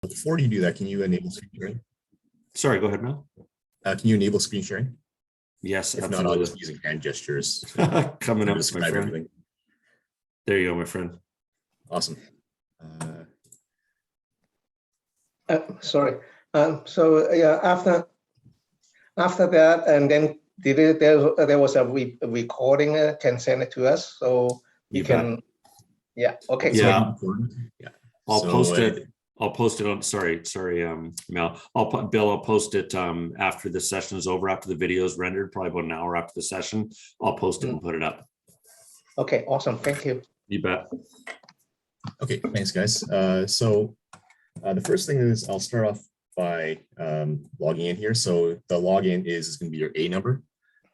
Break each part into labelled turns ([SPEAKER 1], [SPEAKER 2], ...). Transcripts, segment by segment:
[SPEAKER 1] Before you do that, can you enable screen sharing?
[SPEAKER 2] Sorry, go ahead, Mel.
[SPEAKER 1] Can you enable screen sharing?
[SPEAKER 2] Yes,
[SPEAKER 1] if
[SPEAKER 2] absolutely.
[SPEAKER 1] not, I'll just be using hand gestures
[SPEAKER 2] coming up, my
[SPEAKER 1] describe
[SPEAKER 2] friend.
[SPEAKER 1] everything.
[SPEAKER 2] There you go, my friend.
[SPEAKER 1] Awesome.
[SPEAKER 3] Sorry. So yeah, after that, and then there was a recording. Can send it to us, so you can.
[SPEAKER 2] Bet.
[SPEAKER 3] Yeah. Okay.
[SPEAKER 2] Yeah.
[SPEAKER 1] Yeah.
[SPEAKER 2] I'll post it. I'll post it on. Sorry, Mel. I'll post it after the session is over. After the video is rendered, probably about an hour after the session. I'll post it and put it up.
[SPEAKER 3] Okay. Awesome. Thank you.
[SPEAKER 2] You bet.
[SPEAKER 1] Okay. Thanks, guys. So the first thing is I'll start off by logging in here. So the login is going to be your A number.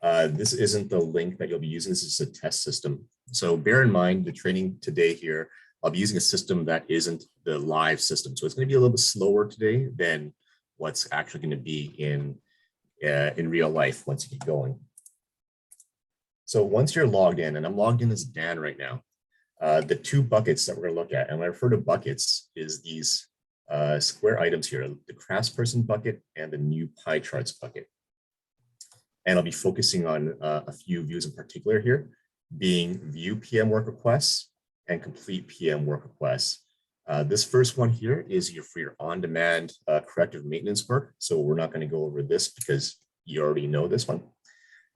[SPEAKER 1] This isn't the link that you'll be using. This is a test system. So bear in mind the training today here, I'll be using a system that isn't the live system. So it's going to be a little bit slower today than what's actually going to be in real life once you get going. So once you're logged in, and I'm logged in as Dan right now, the two buckets that we're going to look at, and when I refer to buckets, is these square items here, the Craftsperson bucket and the new pie charts bucket. And I'll be focusing on a few views in particular here, being view PM work requests and complete PM work requests. This first one here is for your on-demand corrective maintenance work. So we're not going to go over this because you already know this one.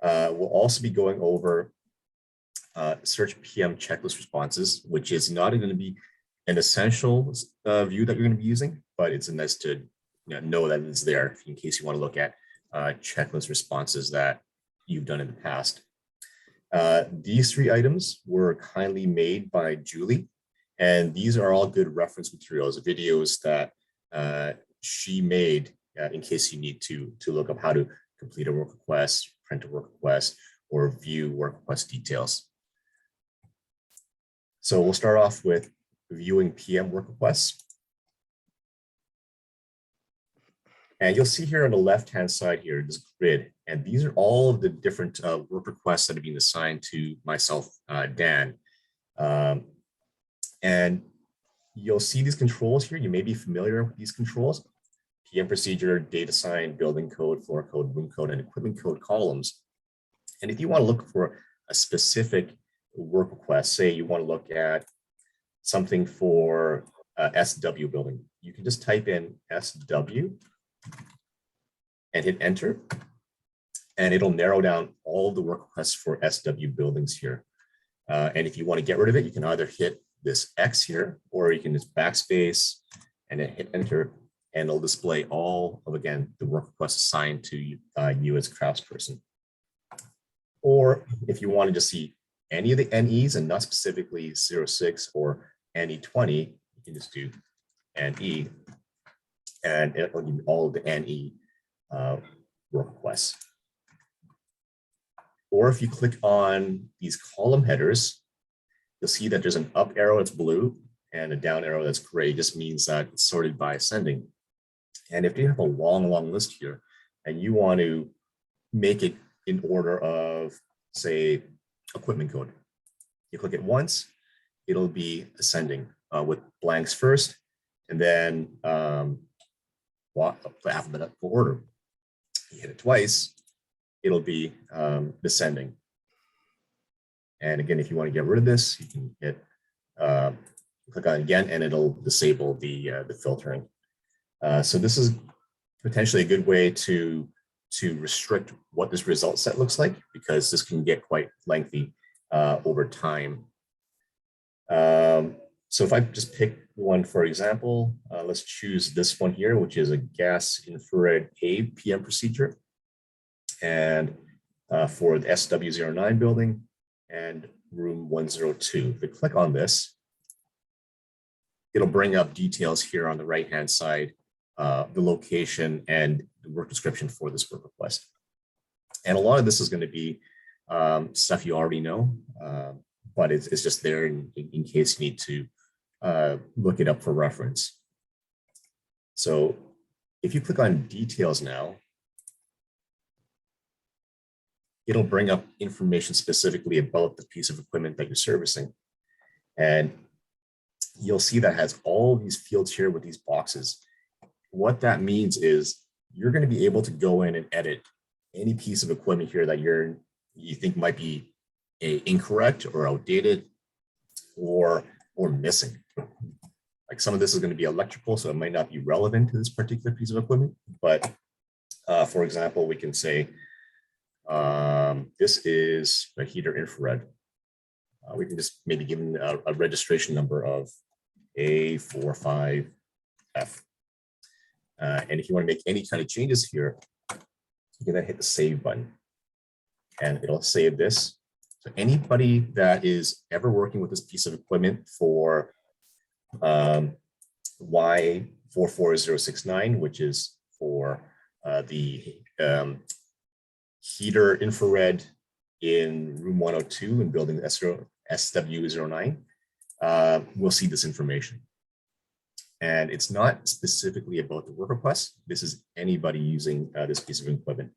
[SPEAKER 1] We'll also be going over search PM checklist responses, which is not going to be an essential view that you're going to be using, but it's nice to know that it's there in case you want to look at checklist responses that you've done in the past. These three items were kindly made by Julie, and these are all good reference materials, videos that she made in case you need to look up how to complete a work request, print a work request, or view work request details. So we'll start off with viewing PM work requests. And you'll see here on the left-hand side here, this grid, and these are all of the different work requests that have been assigned to myself, Dan. And you'll see these controls here. You may be familiar with these controls: PM procedure, data sign, building code, floor code, room code, and equipment code columns. And if you want to look for a specific work request, say you want to look at something for SW building, you can just type in SW and hit enter, and it'll narrow down all the work requests for SW buildings here. And if you want to get rid of it, you can either hit this X here, or you can just backspace and then hit enter, and it'll display all of, again, the work requests assigned to you as Craftsperson. Or if you want to just see any of the NEs and not specifically 06 or NE20, you can just do NE, and it'll give you all of the NE work requests. Or if you click on these column headers, you'll see that there's an up arrow that's blue and a down arrow that's gray. It just means that it's sorted by ascending. And if you have a long list here and you want to make it in order of, say, equipment code, you click it once, it'll be ascending with blanks first, and then alphabetical order. You hit it twice, it'll be descending. And again, if you want to get rid of this, you can hit click on it again, and it'll disable the filtering. So this is potentially a good way to restrict what this result set looks like, because this can get quite lengthy over time. So if I just pick one, for example, let's choose this one here, which is a gas infrared A PM procedure, and for the SW09 building and room 102. If I click on this, it'll bring up details here on the right-hand side, the location and the work description for this work request. And a lot of this is going to be stuff you already know, but it's just there in case you need to look it up for reference. So if you click on details now, it'll bring up information specifically about the piece of equipment that you're servicing. And you'll see that has all these fields here with these boxes. what that means is you're going to be able to go in and edit any piece of equipment here that you think might be incorrect or outdated or missing. Like some of this is going to be electrical, so it might not be relevant to this particular piece of equipment. But for example, we can say this is a heater infrared. We can just maybe give them a registration number of A45F. And if you want to make any kind of changes here, you can then hit the save button and it'll save this. So anybody that is ever working with this piece of equipment for Y44069, which is for the heater infrared in room 102 in building SW09, we'll see this information. And it's not specifically about the work request. This is anybody using this piece of equipment.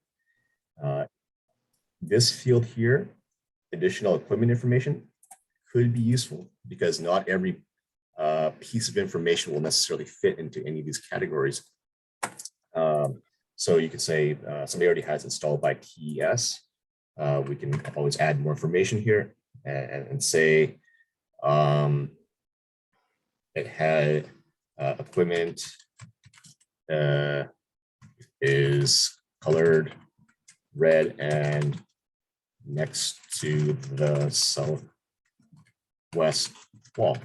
[SPEAKER 1] This field here, additional equipment information, could be useful because not every piece of information will necessarily fit into any of these categories. So you could say somebody already has installed by TES. We can always add more information here and say it had equipment is colored red and next to the southwest wall.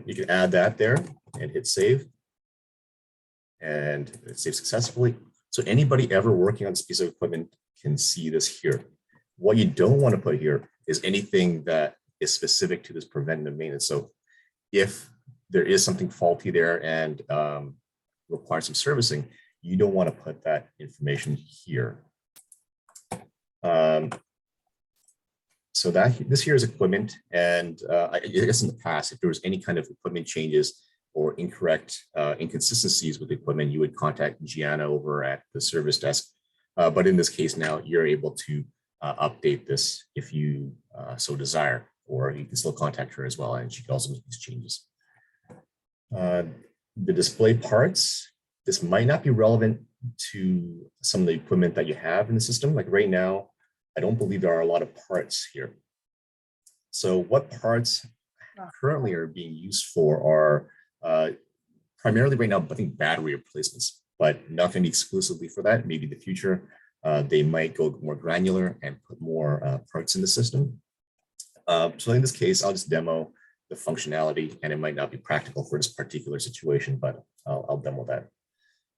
[SPEAKER 1] You can add that there and hit save, and it saves successfully. So anybody ever working on this piece of equipment can see this here. What you don't want to put here is anything that is specific to this preventative maintenance. So if there is something faulty there and requires some servicing, you don't want to put that information here. So this here is equipment, and I guess in the past, if there was any kind of equipment changes or incorrect inconsistencies with the equipment, you would contact Gianna over at the service desk. But in this case now, you're able to update this if you so desire, or you can still contact her as well, and she can also make these changes. The display parts, this might not be relevant to some of the equipment that you have in the system. Like right now, I don't believe there are a lot of parts here. So what parts currently are being used for are primarily right now, I think battery replacements, but not going to be exclusively for that. Maybe in the future, they might go more granular and put more parts in the system. So in this case, I'll just demo the functionality, and it might not be practical for this particular situation, but I'll demo that.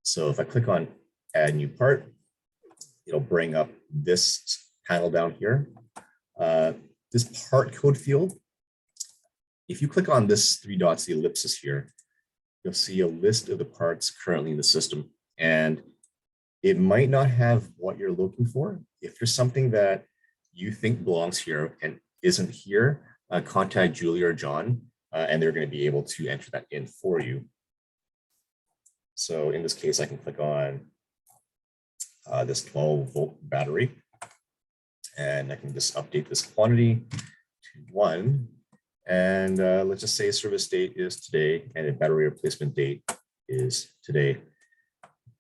[SPEAKER 1] So if I click on add new part, it'll bring up this panel down here. This part code field, if you click on this 3 dots, the ellipsis here, you'll see a list of the parts currently in the system. And it might not have what you're looking for. If there's something that you think belongs here and isn't here, contact Julie or John, and they're going to be able to enter that in for you. So in this case, I can click on this 12-volt battery, and I can just update this quantity to 1. And let's just say service date is today, and the battery replacement date is today.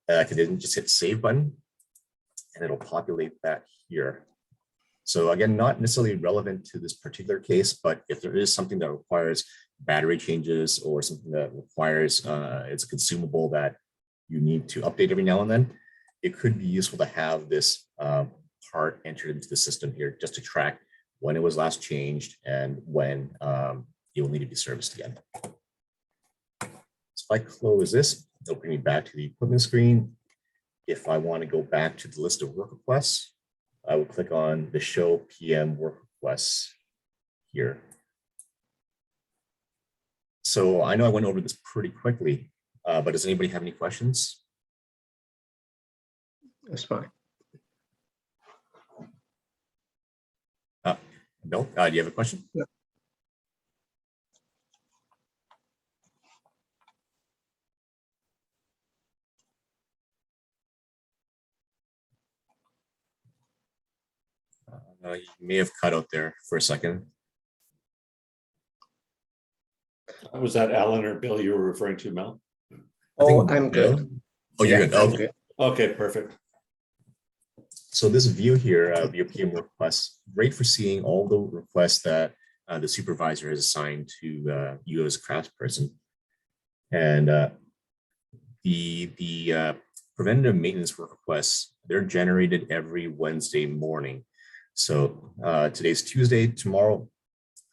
[SPEAKER 1] I can then just hit save button, and it'll populate that here. So again, not necessarily relevant to this particular case, but if there is something that requires battery changes or something that requires it's a consumable that you need to update every now and then, it could be useful to have this part entered into the system here just to track when it was last changed and when it will need to be serviced again. So if I close this, it'll bring me back to the equipment screen. If I want to go back to the list of work requests, I would click on the show PM work requests here. So I know I went over this pretty quickly, but does anybody have any questions?
[SPEAKER 3] That's fine.
[SPEAKER 1] Bill, do you have a question?
[SPEAKER 3] Yeah.
[SPEAKER 1] You may have cut out there for a second.
[SPEAKER 2] Was that Alan or Bill you were referring to, Mel?
[SPEAKER 3] Oh, I'm good.
[SPEAKER 1] Oh, you're
[SPEAKER 3] Yeah,
[SPEAKER 1] good.
[SPEAKER 3] I'm
[SPEAKER 1] Okay.
[SPEAKER 3] good.
[SPEAKER 2] Okay, perfect.
[SPEAKER 1] So this view here, view PM requests, great for seeing all the requests that the supervisor has assigned to you as a craftsperson. And the preventative maintenance work requests, they're generated every Wednesday morning. So today's Tuesday. Tomorrow,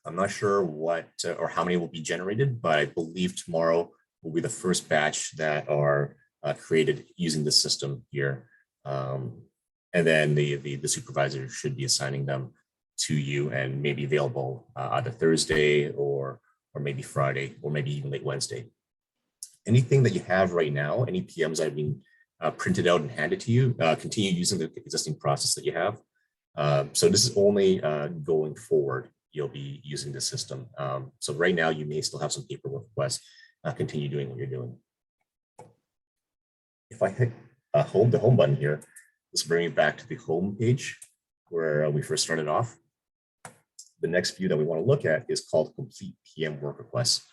[SPEAKER 1] I'm not sure what or how many will be generated, but I believe tomorrow will be the first batch that are created using the system here. And then the supervisor should be assigning them to you and maybe available either Thursday or maybe Friday or maybe even late Wednesday. Anything that you have right now, any PMs that have been printed out and handed to you, continue using the existing process that you have. So this is only going forward, you'll be using the system. So right now you may still have some paperwork requests, continue doing what you're doing. If I hit the home button here, this will bring me back to the home page where we first started off. The next view that we want to look at is called Complete PM Work Requests.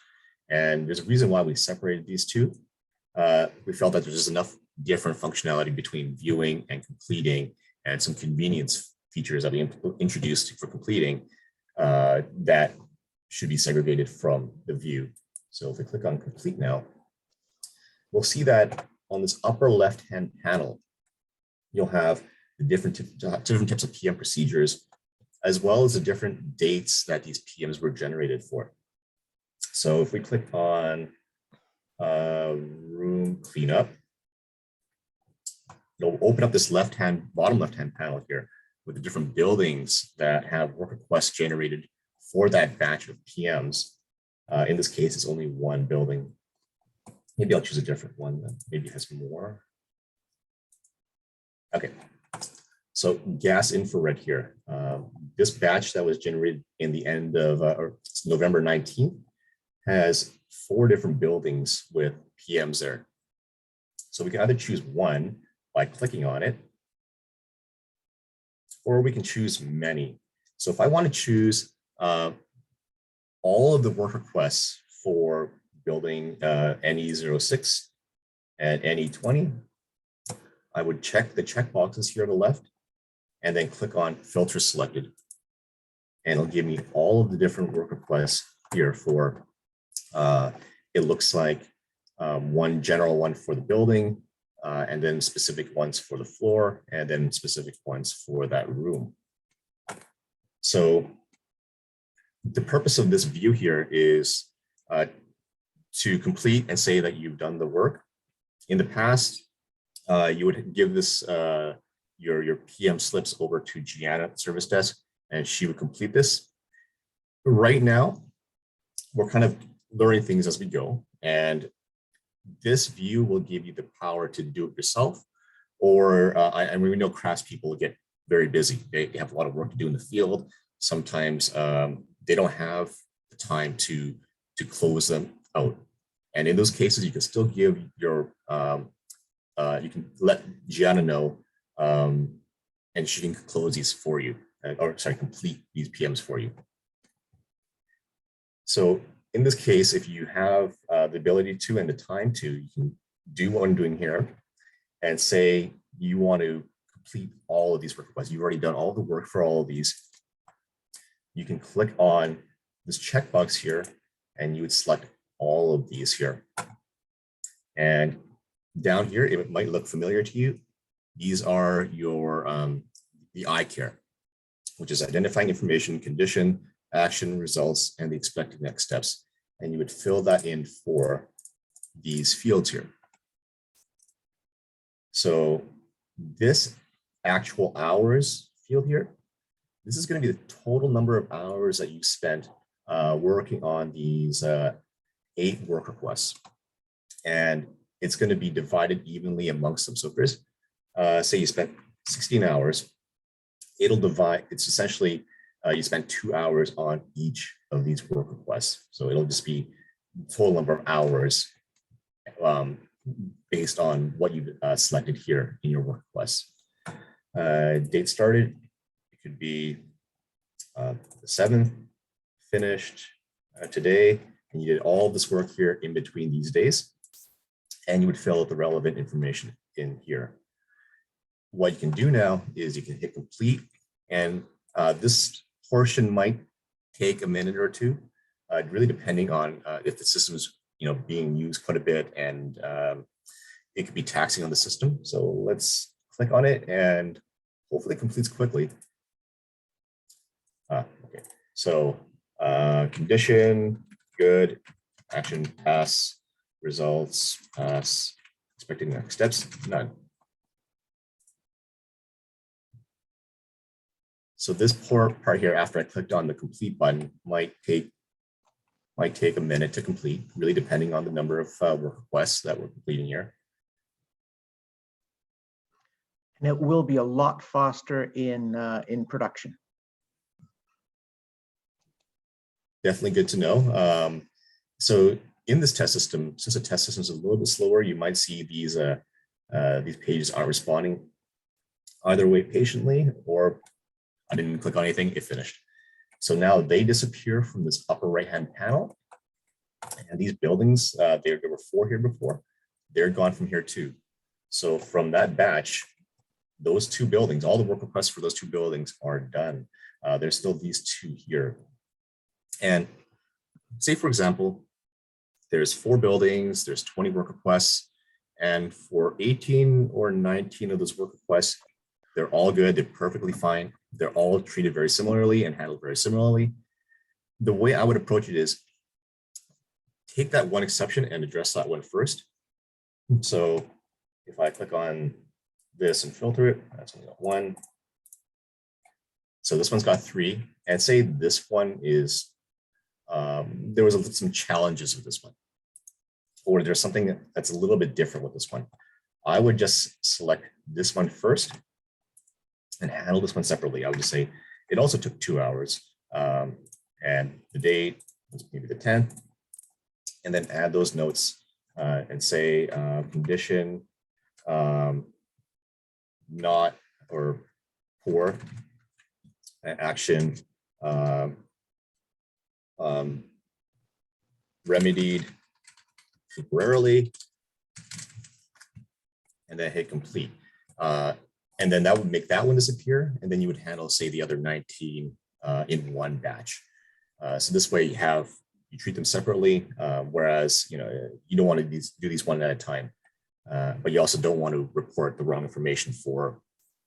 [SPEAKER 1] And there's a reason why we separated these two. We felt that there's just enough different functionality between viewing and completing and some convenience features that we introduced for completing that should be segregated from the view. So if we click on complete now, we'll see that on this upper left-hand panel, you'll have the different types of PM procedures, as well as the different dates that these PMs were generated for. So if we click on room cleanup, it'll open up this bottom left-hand panel here with the different buildings that have work requests generated for that batch of PMs. In this case, it's only one building. Maybe I'll choose a different one that maybe has more. Okay, so gas infrared here. This batch that was generated in the end of November 19th has 4 different buildings with PMs there. So we can either choose one by clicking on it, or we can choose many. So if I want to choose all of the work requests for building NE06 and NE20, I would check the check boxes here on the left and then click on filter selected. And it'll give me all of the different work requests here for, it looks like one general one for the building, and then specific ones for the floor, and then specific ones for that room. So the purpose of this view here is to complete and say that you've done the work. In the past, you would give this your PM slips over to Gianna at the service desk, and she would complete this. Right now, we're kind of learning things as we go, and this view will give you the power to do it yourself. Or and we know craftspeople get very busy. They have a lot of work to do in the field. Sometimes they don't have the time to close them out. And in those cases, you can still give your you can let Gianna know, and she can close these for you, or sorry, complete these PMs for you. So in this case, if you have the ability to and the time to, you can do what I'm doing here and say you want to complete all of these work requests. You've already done all the work for all of these. You can click on this checkbox here and you would select all of these here. And down here, it might look familiar to you. These are your the I care, which is identifying information, condition, action, results, and the expected next steps. And you would fill that in for these fields here. So this actual hours field here, this is going to be the total number of hours that you spent working on these 8 work requests. And it's going to be divided evenly amongst them. So if there's, say you spent 16 hours, it'll divide, it's essentially, you spent 2 hours on each of these work requests. So it'll just be the total number of hours based on what you selected here in your work requests. Date started, it could be the 7th, finished today, and you did all this work here in between these days. and you would fill out the relevant information in here. What you can do now is you can hit complete, and this portion might take a minute or two, really depending on if the system is being used quite a bit, and it could be taxing on the system. So let's click on it, and hopefully it completes quickly. Okay, so condition, good, action, pass, results, pass, expecting next steps, none. So this part here, after I clicked on the complete button, might take a minute to complete, really depending on the number of work requests that we're completing here.
[SPEAKER 4] And it will be a lot faster in production.
[SPEAKER 1] Definitely good to know. So in this test system, since the test system is a little bit slower, you might see these pages aren't responding. Either wait patiently, or I didn't click on anything, it finished. So now they disappear from this upper right-hand panel. And these buildings, there were 4 here before, they're gone from here too. So from that batch, those 2 buildings, all the work requests for those 2 buildings are done. There's still these 2 here. And say, for example, there's 4 buildings, there's 20 work requests, and for 18 or 19 of those work requests, they're all good, they're perfectly fine. They're all treated very similarly and handled very similarly. The way I would approach it is take that one exception and address that one first. So if I click on this and filter it, that's only got 1. So this one's got 3, and say this one is, there was some challenges with this one, or there's something that's a little bit different with this one. I would just select this one first and handle this one separately. I would just say it also took 2 hours, and the date was maybe the 10th, and then add those notes and say condition not or poor, action remedied temporarily, and then hit complete. And then that would make that one disappear, and then you would handle, say, the other 19 in one batch. So this way you treat them separately, whereas you don't want to do these one at a time, but you also don't want to report the wrong information for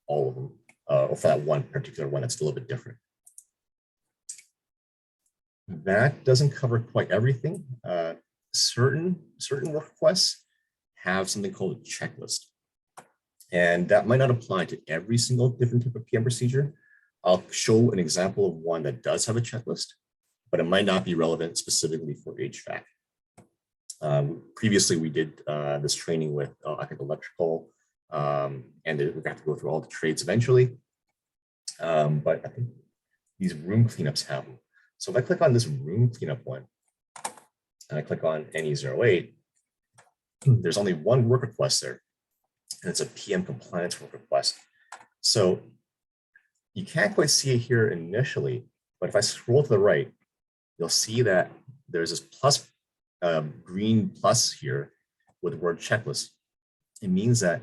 [SPEAKER 1] all of them, or for that one particular one that's a little bit different. That doesn't cover quite everything. Certain work requests have something called a checklist. And that might not apply to every single different type of PM procedure. I'll show an example of one that does have a checklist, but it might not be relevant specifically for HVAC. Previously, we did this training with, I think, electrical, and we got to go through all the trades eventually. But I think these room cleanups have them. So if I click on this room cleanup one, and I click on NE08, there's only one work request there, and it's a PM compliance work request. So you can't quite see it here initially, but if I scroll to the right, you'll see that there's this plus, green plus here with the word checklist. It means that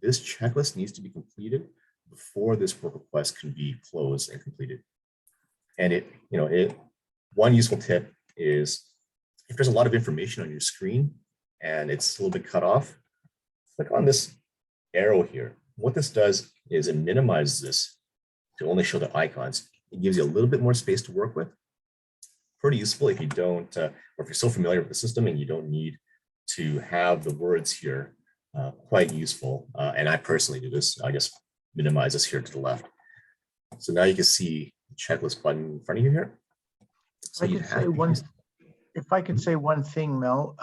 [SPEAKER 1] this checklist needs to be completed before this work request can be closed and completed. And one useful tip is if there's a lot of information on your screen and it's a little bit cut off, click on this arrow here. What this does is it minimizes this to only show the icons. It gives you a little bit more space to work with. Pretty useful if you don't, or if you're so familiar with the system and you don't need to have the words here, quite useful. And I personally do this. I just minimize this here to the left. So now you can see the checklist button in front of you here. So
[SPEAKER 4] if I could say one thing, Mel,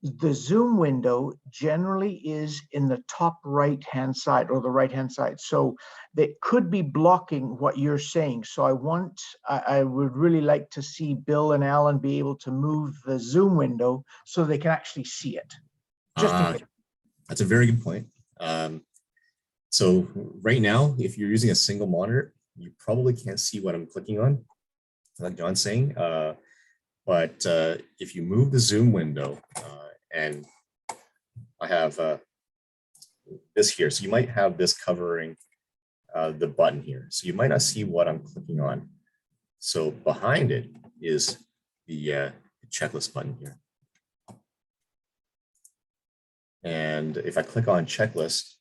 [SPEAKER 4] the Zoom window generally is in the top right-hand side or the right-hand side. So that could be blocking what you're saying. So I would really like to see Bill and Alan be able to move the Zoom window so they can actually see it.
[SPEAKER 1] That's a very good point. So right now, if you're using a single monitor, you probably can't see what I'm clicking on, like John's saying. But if you move the Zoom window and I have this here. So you might have this covering the button here. So you might not see what I'm clicking on. So behind it is the checklist button here. And if I click on checklist,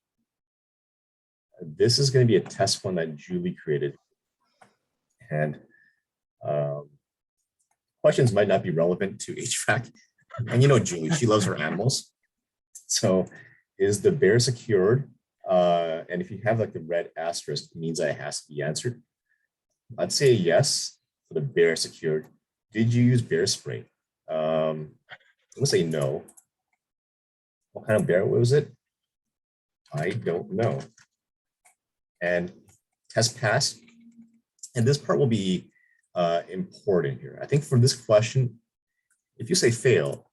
[SPEAKER 1] this is going to be a test one that Julie created. And questions might not be relevant to HVAC. And you know Julie, she loves her animals. So is the bear secured? And if you have like the red asterisk, it means that it has to be answered. I'd say yes for the bear secured. Did you use bear spray? I'm gonna say no. What kind of bear was it? I don't know. And test passed. And this part will be important here. I think for this question, if you say fail,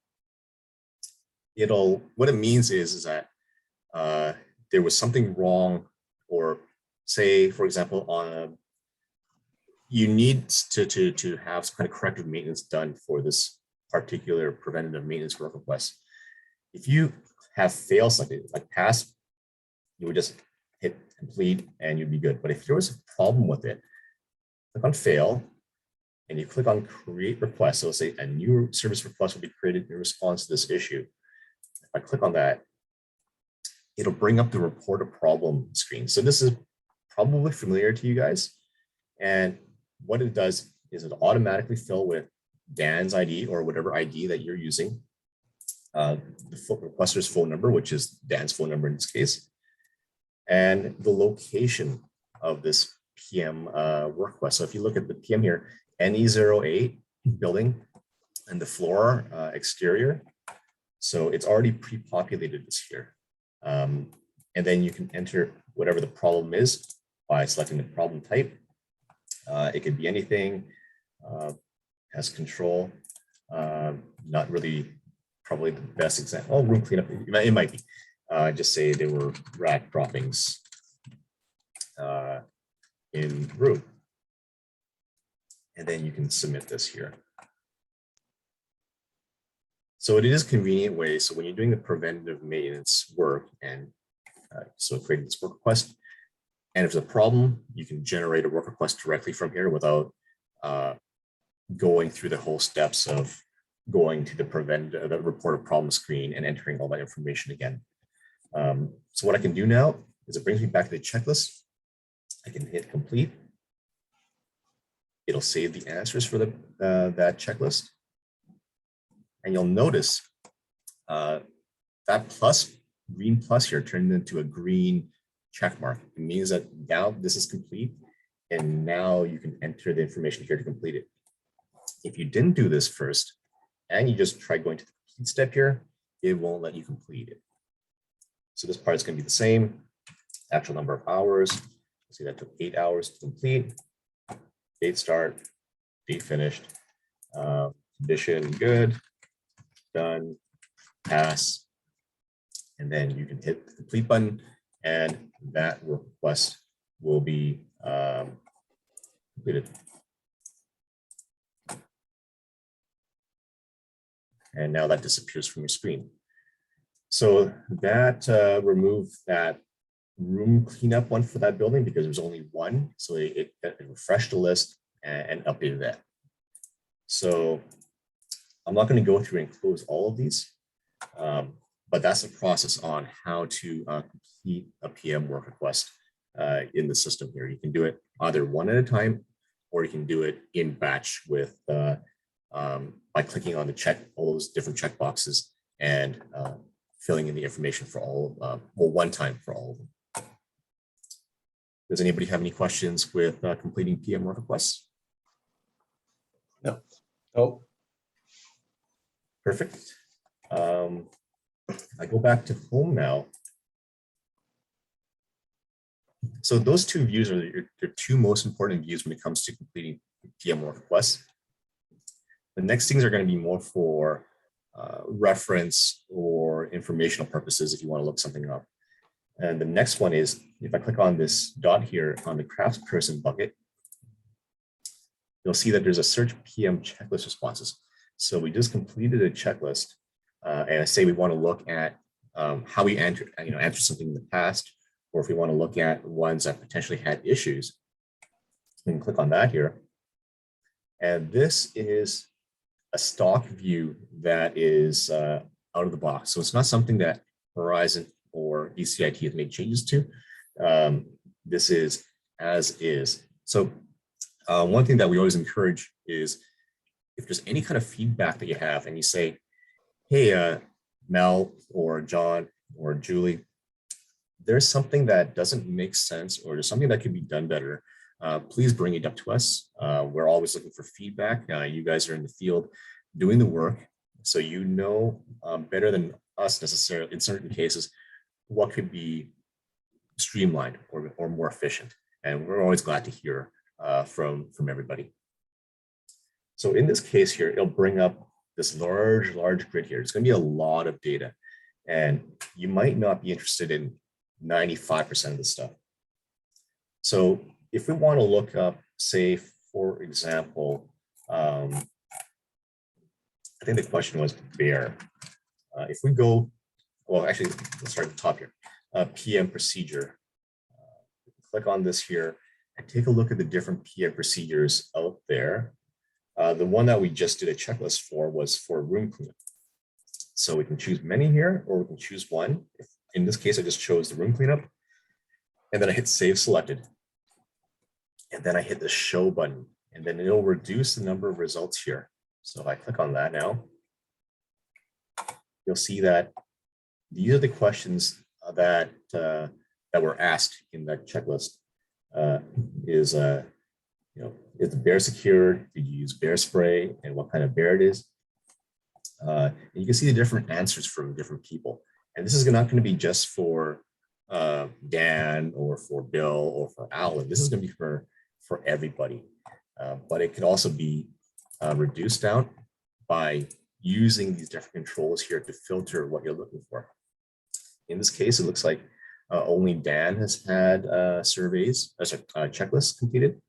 [SPEAKER 1] what it means is that there was something wrong, or say, for example, you need to have some kind of corrective maintenance done for this particular preventative maintenance work request. If you have fail selected, like pass, you would just hit complete and you'd be good. But if there was a problem with it, click on fail and you click on create request. So let's say a new service request will be created in response to this issue. If I click on that, it'll bring up the report a problem screen. So this is probably familiar to you guys. And what it does is it automatically fill with Dan's ID or whatever ID that you're using, the requester's phone number, which is Dan's phone number in this case, and the location of this PM work request. So if you look at the PM here, NE08 building and the floor exterior. So it's already pre-populated this here. And then you can enter whatever the problem is by selecting the problem type. It could be anything, has control, not really probably the best example. Oh, room cleanup, it might be. Just say there were rat droppings in room. And then you can submit this here. So it is a convenient way. So when you're doing the preventative maintenance work and so creating this work request, and if there's a problem, you can generate a work request directly from here without going through the whole steps of going to the report a problem screen and entering all that information again. So what I can do now is it brings me back to the checklist. I can hit complete. It'll save the answers for that checklist. And you'll notice that green plus here turned into a green check mark. It means that now this is complete, and now you can enter the information here to complete it. If you didn't do this first, and you just try going to the complete step here, it won't let you complete it. So this part is going to be the same. Actual number of hours. See, that took 8 hours to complete. Date start, date finished, condition good, done, pass, and then you can hit the complete button, and that request will be completed. And now that disappears from your screen. So that removed that room cleanup one for that building because there's only one. So it refreshed the list and updated that. So I'm not going to go through and close all of these, but that's the process on how to complete a PM work request in the system here. You can do it either one at a time, or you can do it in batch with by clicking on all those different check boxes and filling in the information for all, one time for all of them. Does anybody have any questions with completing PM work requests?
[SPEAKER 3] No. Oh.
[SPEAKER 1] Perfect. I go back to home now. So those two views are your two most important views when it comes to completing PM work requests. The next things are going to be more for reference or informational purposes if you want to look something up. And the next one is, if I click on this dot here on the Craftsperson bucket, you'll see that there's a search PM checklist responses. So we just completed a checklist and I say we want to look at how we answer something in the past, or if we want to look at ones that potentially had issues, we can click on that here. And this is a stock view that is out of the box. So it's not something that Horizon or BCIT has made changes to. This is as is. So one thing that we always encourage is if there's any kind of feedback that you have and you say, hey, Mel or John or Julie, there's something that doesn't make sense or there's something that could be done better, please bring it up to us. We're always looking for feedback. You guys are in the field doing the work, so you know better than us necessarily in certain cases what could be streamlined or more efficient. And we're always glad to hear from everybody. So in this case here, it'll bring up this large grid here. It's going to be a lot of data, and you might not be interested in 95% of the stuff. So if we want to look up, say, for example, I think the question was bear. If we go, well, actually, let's start at the top here. PM procedure. Click on this here and take a look at the different PM procedures out there. The one that we just did a checklist for was for room cleanup. So we can choose many here, or we can choose one. In this case, I just chose the room cleanup, and then I hit save selected. And then I hit the show button, and then it'll reduce the number of results here. So if I click on that now, you'll see that these are the questions that were asked in that checklist. Is the bear secured? Did you use bear spray? And what kind of bear it is? And you can see the different answers from different people. And this is not going to be just for Dan or for Bill or for Alan. This is going to be for everybody. But it could also be reduced down by using these different controls here to filter what you're looking for. In this case, it looks like only Dan has had surveys, checklists completed.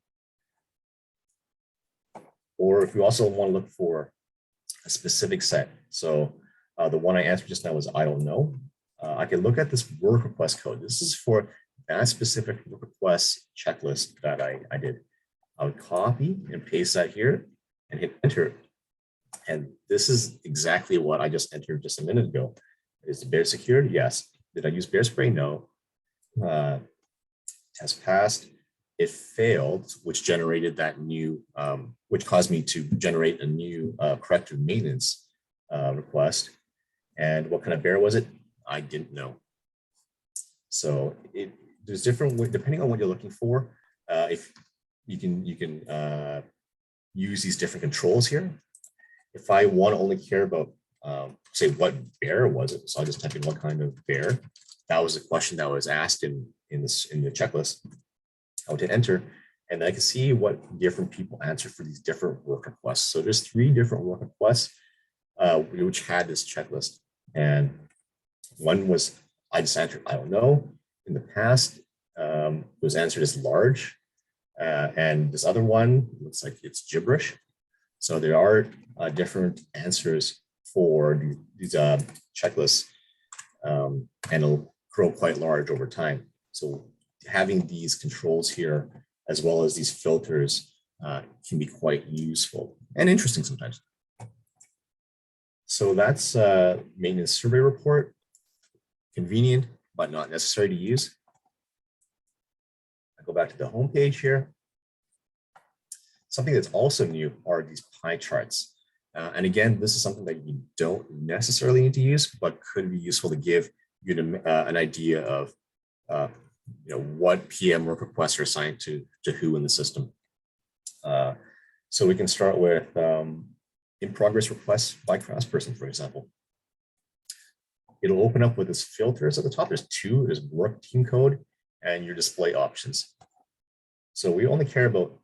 [SPEAKER 1] Or if you also want to look for a specific set. So the one I answered just now was I don't know. I can look at this work request code. This is for that specific work request checklist that I did. I would copy and paste that here and hit enter. And this is exactly what I just entered just a minute ago. Is the bear secured? Yes. Did I use bear spray? No. Test passed. It failed, which generated that new, which caused me to generate a new corrective maintenance request. And what kind of bear was it? I didn't know. So there's different ways, depending on what you're looking for. If you can use these different controls here. If I want to only care about, say, what bear was it? So I'll just type in what kind of bear. That was a question that was asked in the checklist. I would hit enter, and I can see what different people answer for these different work requests. So there's 3 different work requests which had this checklist. And one was, I just answered, I don't know. In the past, it was answered as large. And this other one looks like it's gibberish. So there are different answers for these checklists, and it'll grow quite large over time. So having these controls here, as well as these filters, can be quite useful and interesting sometimes. So that's maintenance survey report. Convenient, but not necessary to use. I go back to the home page here. Something that's also new are these pie charts. And again, this is something that you don't necessarily need to use, but could be useful to give you an idea of what PM work requests are assigned to who in the system. So we can start with in progress requests by Craftsperson, for example. It'll open up with this filters at the top. There's 2, there's work team code and your display options. So we only care about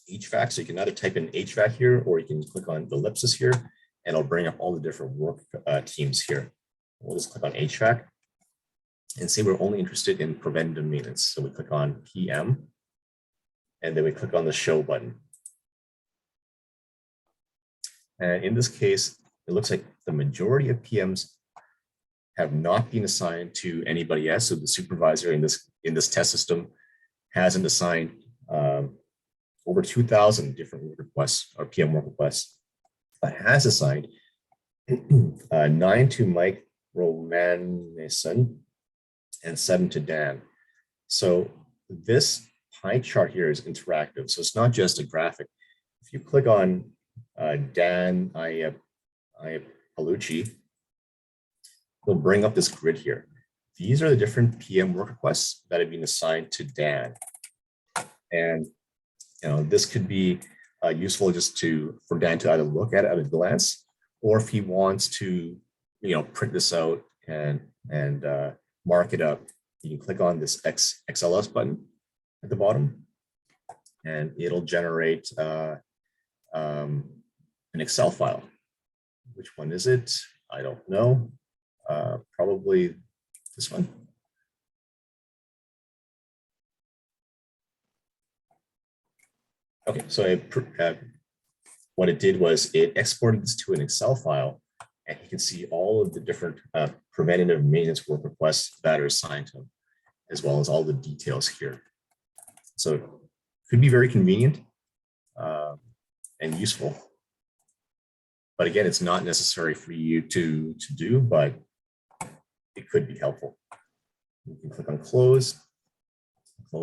[SPEAKER 1] HVAC. So you can either type in HVAC here, or you can click on the ellipsis here, and it'll bring up all the different work teams here. We'll just click on HVAC and say we're only interested in preventative maintenance. So we click on PM, and then we click on the show button. And in this case, it looks like the majority of PMs have not been assigned to anybody else. So the supervisor in this test system hasn't assigned over 2,000 different work requests or PM work requests, but has assigned 9 to Mike Romanison and 7 to Dan. So this pie chart here is interactive. So it's not just a graphic. If you click on Dan Iapolucci, it'll bring up this grid here. These are the different PM work requests that have been assigned to Dan. And this could be useful just for Dan to either look at it at a glance, or if he wants to print this out and mark it up, you can click on this XLS button at the bottom, and it'll generate an Excel file. Which one is it? I don't know. Probably this one. Okay, so what it did was it exported this to an Excel file, and you can see all of the different preventative maintenance work requests that are assigned to them, as well as all the details here. So it could be very convenient and useful. But again, it's not necessary for you to do, but it could be helpful. You can click on close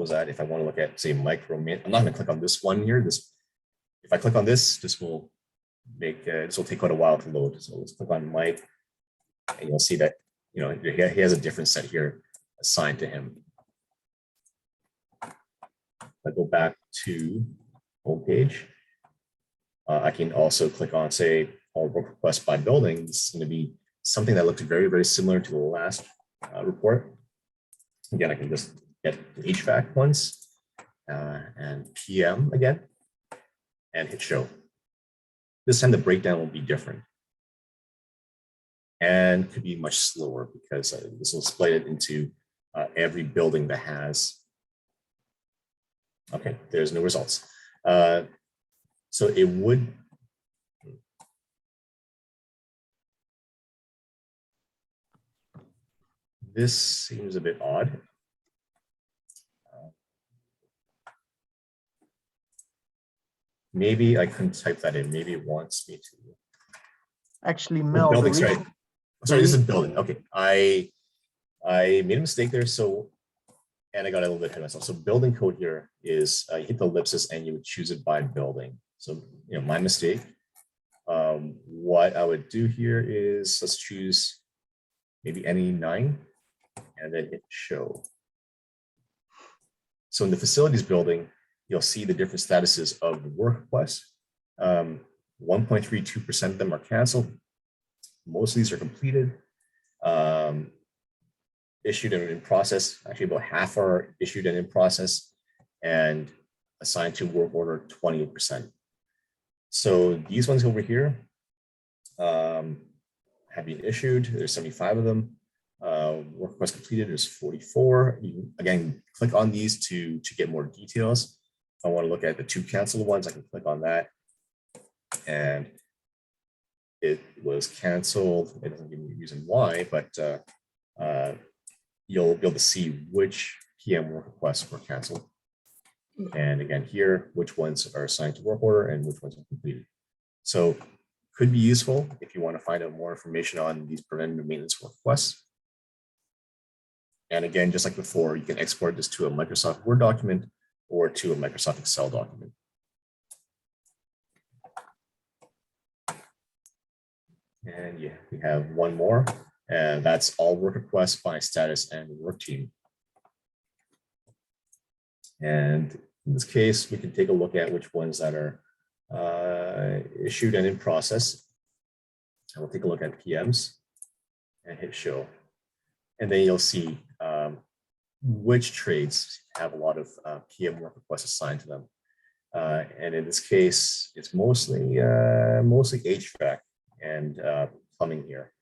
[SPEAKER 1] that. If I want to look at, say, micro, I'm not going to click on this one here. If I click on this, this will take quite a while to load. So let's click on Mike, and you'll see that he has a different set here assigned to him. If I go back to home page, I can also click on, say, all work requests by building. This is going to be something that looked very, very similar to the last report. Again, I can just get the HVAC ones and PM again, and hit show. This time the breakdown will be different and could be much slower because this will split it into every building that has. Okay, there's no results. So it would. This seems a bit odd. Maybe I couldn't type that in. Maybe it wants me to.
[SPEAKER 4] Actually, Mel,
[SPEAKER 1] building, sorry, this is building. Okay, I made a mistake there. So, and I got a little bit ahead of myself. So building code here is you hit the ellipsis and you would choose it by building. So my mistake. What I would do here is let's choose maybe any 9 and then hit show. So in the facilities building, you'll see the different statuses of the work requests. 1.32% of them are canceled. Most of these are completed. Issued and in process, actually about half are issued and in process, and assigned to work order 20%. So these ones over here have been issued. There's 75 of them. Work request completed, there's 44. You can, again, click on these to get more details. If I want to look at the 2 canceled ones, I can click on that. And it was canceled. It doesn't give me a reason why, but you'll be able to see which PM work requests were canceled. And again, here, which ones are assigned to work order and which ones are completed. So could be useful if you want to find out more information on these preventative maintenance work requests. And again, just like before, you can export this to a Microsoft Word document or to a Microsoft Excel document. And yeah, we have one more, and that's all work requests by status and work team. And in this case, we can take a look at which ones that are issued and in process. And we'll take a look at PMs and hit show. And then you'll see which trades have a lot of PM work requests assigned to them. And in this case, it's mostly HVAC and plumbing here.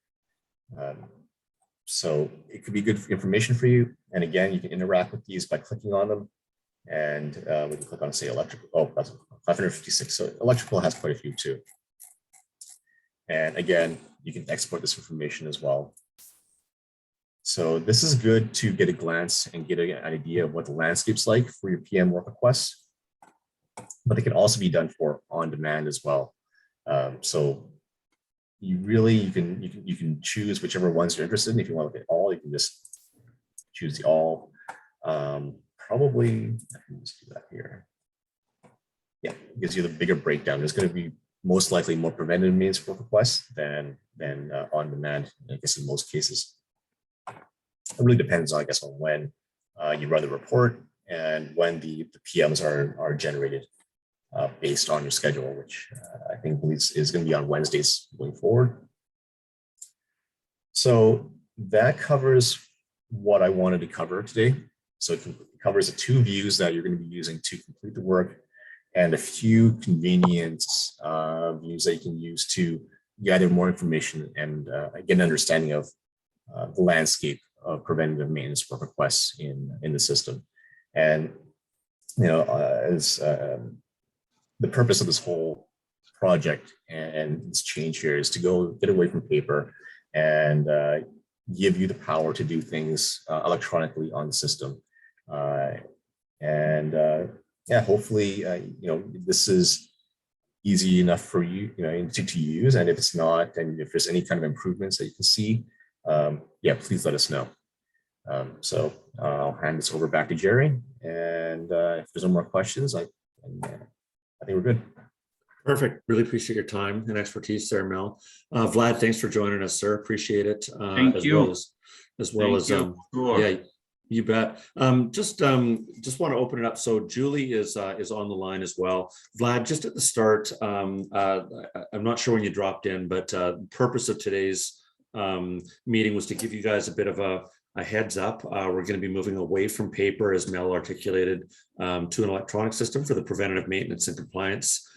[SPEAKER 1] So it could be good information for you. And again, you can interact with these by clicking on them. And we can click on, say, electrical. Oh, that's 556. So electrical has quite a few too. And again, you can export this information as well. So this is good to get a glance and get an idea of what the landscape's like for your PM work requests, but it can also be done for on demand as well. So you can choose whichever ones you're interested in. If you want to look at all, you can just choose the all. Probably, let's do that here. Yeah, it gives you the bigger breakdown. There's going to be most likely more preventative maintenance work requests than on demand, I guess, in most cases. It really depends, I guess, on when you run the report and when the PMs are generated based on your schedule, which I think is going to be on Wednesdays going forward. So that covers what I wanted to cover today. So it covers the 2 views that you're going to be using to complete the work, and a few convenience views that you can use to gather more information and get an understanding of the landscape of preventative maintenance work requests in the system. And as the purpose of this whole project and this change here is to go get away from paper and give you the power to do things electronically on the system. Yeah, hopefully, this is easy enough for you, to use. And if it's not, and if there's any kind of improvements that you can see, yeah, please let us know. So I'll hand this over back to Jerry. And if there's no more questions, I think we're good.
[SPEAKER 2] Perfect. Really appreciate your time and expertise there, Mel. Vlad, thanks for joining us, sir. Appreciate it.
[SPEAKER 5] Thank you.
[SPEAKER 2] As well as
[SPEAKER 5] Sure.
[SPEAKER 2] yeah, you bet. Just want to open it up. So Julie is on the line as well. Vlad, just at the start, I'm not sure when you dropped in, but the purpose of today's meeting was to give you guys a bit of a heads up. We're going to be moving away from paper, as Mel articulated, to an electronic system for the preventative maintenance and compliance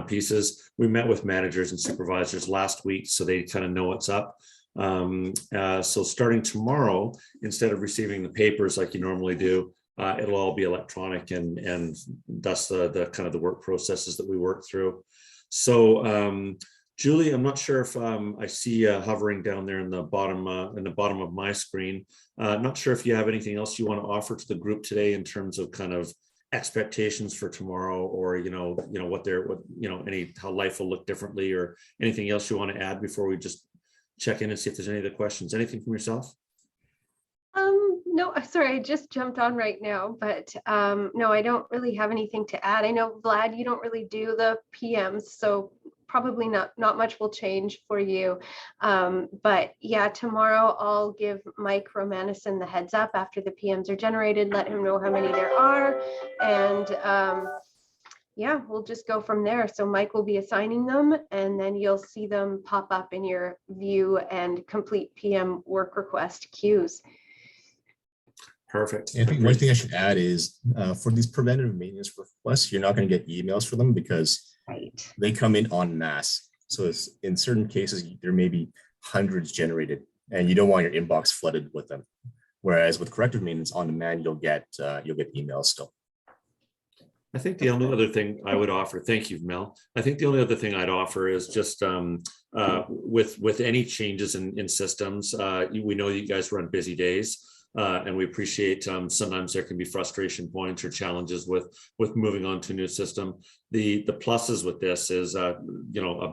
[SPEAKER 2] pieces. We met with managers and supervisors last week, so they kind of know what's up. So starting tomorrow, instead of receiving the papers like you normally do, it'll all be electronic, and thus the kind of the work processes that we work through. So Julie, I'm not sure if I see hovering down there in the bottom of my screen. Not sure if you have anything else you want to offer to the group today in terms of kind of expectations for tomorrow, or how life will look differently, or anything else you want to add before we just check in and see if there's any other questions. Anything from yourself?
[SPEAKER 6] No, sorry, I just jumped on right now, but no, I don't really have anything to add. I know, Vlad, you don't really do the PMs, so probably not much will change for you. But yeah, tomorrow I'll give Mike Romanison the heads up after the PMs are generated, let him know how many there are, and yeah, we'll just go from there. So Mike will be assigning them, and then you'll see them pop up in your view and complete PM work request queues.
[SPEAKER 2] Perfect.
[SPEAKER 1] I think one thing I should add is for these preventative maintenance requests, you're not going to get emails for them because they come in en masse. So in certain cases, there may be hundreds generated, and you don't want your inbox flooded with them. Whereas with corrective maintenance on demand, you'll get emails still.
[SPEAKER 2] I think the only other thing I would offer, thank you, Mel. I think the only other thing I'd offer is just with any changes in systems, we know you guys run busy days. And we appreciate sometimes there can be frustration points or challenges with moving on to a new system. The pluses with this is, a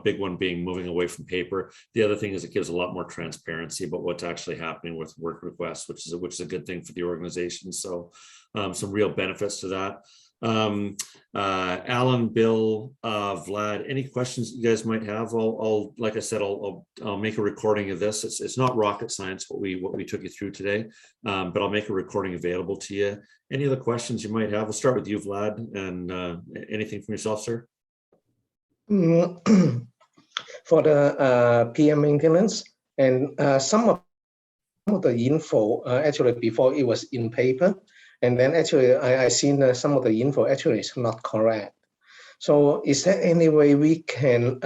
[SPEAKER 2] big one being moving away from paper. The other thing is it gives a lot more transparency about what's actually happening with work requests, which is a good thing for the organization. So some real benefits to that. Alan, Bill, Vlad, any questions you guys might have? Like I said, I'll make a recording of this. It's not rocket science what we took you through today, but I'll make a recording available to you. Any other questions you might have? We'll start with you, Vlad, and anything from yourself, sir?
[SPEAKER 3] For the PM maintenance, and some of the info actually before it was in paper. And then actually, I seen some of the info actually is not correct. So is there any way we can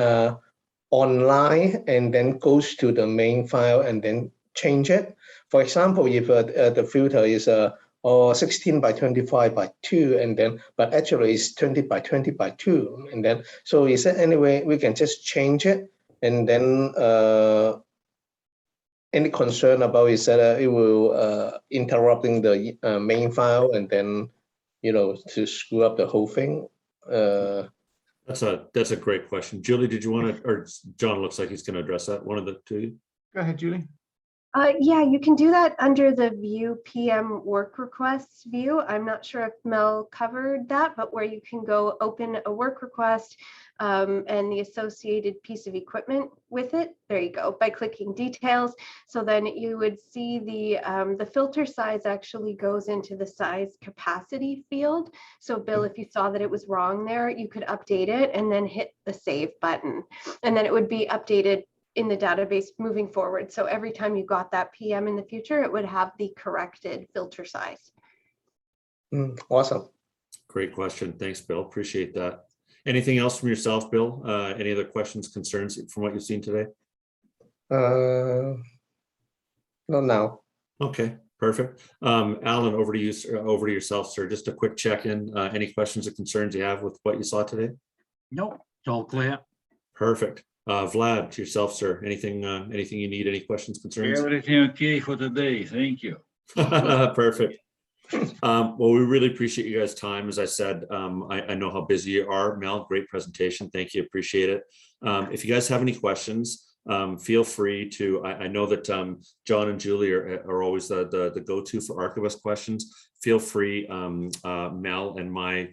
[SPEAKER 3] online and then goes to the main file and then change it? For example, if the filter is 16 by 25 by 2, and then but actually it's 20 by 20 by 2, and then so is there any way we can just change it and then any concern about is that it will interrupting the main file and then, to screw up the whole thing.
[SPEAKER 2] That's a great question. Julie, did you want to, or John looks like he's going to address that, one of the two?
[SPEAKER 4] Go ahead, Julie.
[SPEAKER 6] Yeah, you can do that under the view PM work requests view. I'm not sure if Mel covered that, but where you can go open a work request and the associated piece of equipment with it. There you go, by clicking details. So then you would see the filter size actually goes into the size capacity field. So Bill, if you saw that it was wrong there, you could update it and then hit the save button. And then it would be updated in the database moving forward. So every time you got that PM in the future, it would have the corrected filter size.
[SPEAKER 3] Awesome.
[SPEAKER 2] Great question. Thanks, Bill. Appreciate that. Anything else from yourself, Bill? Any other questions, concerns from what you've seen today?
[SPEAKER 3] Not now.
[SPEAKER 2] Okay, perfect. Alan, over to you, over to yourself, sir. Just a quick check-in. Any questions or concerns you have with what you saw today?
[SPEAKER 5] Nope, it's all clear.
[SPEAKER 2] Perfect. Vlad, to yourself, sir. Anything you need? Any questions, concerns?
[SPEAKER 5] Everything okay for today. Thank you.
[SPEAKER 2] Perfect. Well, we really appreciate you guys' time. As I said, I know how busy you are. Mel, great presentation. Thank you. Appreciate it. If you guys have any questions, feel free to, I know that John and Julie are always the go-to for Archibus questions. Feel free, Mel and my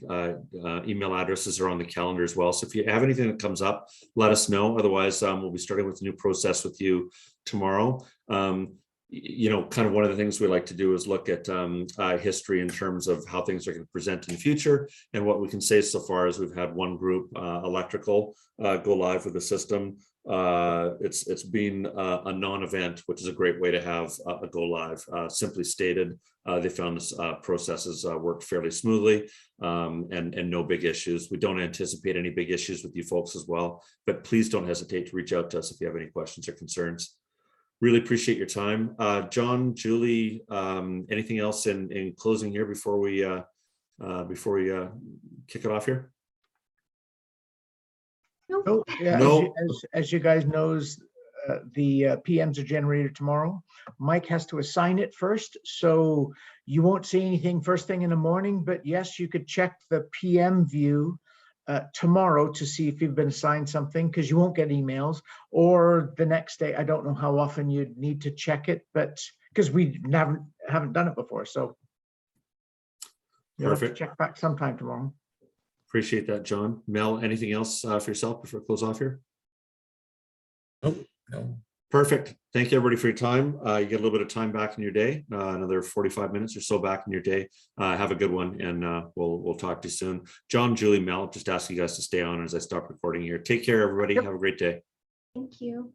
[SPEAKER 2] email addresses are on the calendar as well. So if you have anything that comes up, let us know. Otherwise, we'll be starting with a new process with you tomorrow. Kind of one of the things we like to do is look at history in terms of how things are going to present in the future. And what we can say so far is we've had one group, electrical, go live with the system. It's been a non-event, which is a great way to have a go live. Simply stated, they found this processes worked fairly smoothly and no big issues. We don't anticipate any big issues with you folks as well, but please don't hesitate to reach out to us if you have any questions or concerns. Really appreciate your time. John, Julie, anything else in closing here before we kick it off here?
[SPEAKER 4] No, yeah,
[SPEAKER 2] No.
[SPEAKER 4] as you guys knows, the PMs are generated tomorrow. Mike has to assign it first, so you won't see anything first thing in the morning, but yes, you could check the PM view tomorrow to see if you've been assigned something, because you won't get emails, or the next day. I don't know how often you'd need to check it, but because we haven't done it before, so you'll have to check back sometime tomorrow.
[SPEAKER 2] Appreciate that, John. Mel, anything else for yourself before we close off here?
[SPEAKER 1] Nope, no.
[SPEAKER 2] Perfect. Thank you, everybody, for your time. You get a little bit of time back in your day, another 45 minutes or so back in your day. Have a good one, and we'll talk to you soon. John, Julie, Mel, just ask you guys to stay on as I stop recording here. Take care, everybody. Have a great day.
[SPEAKER 6] Thank you.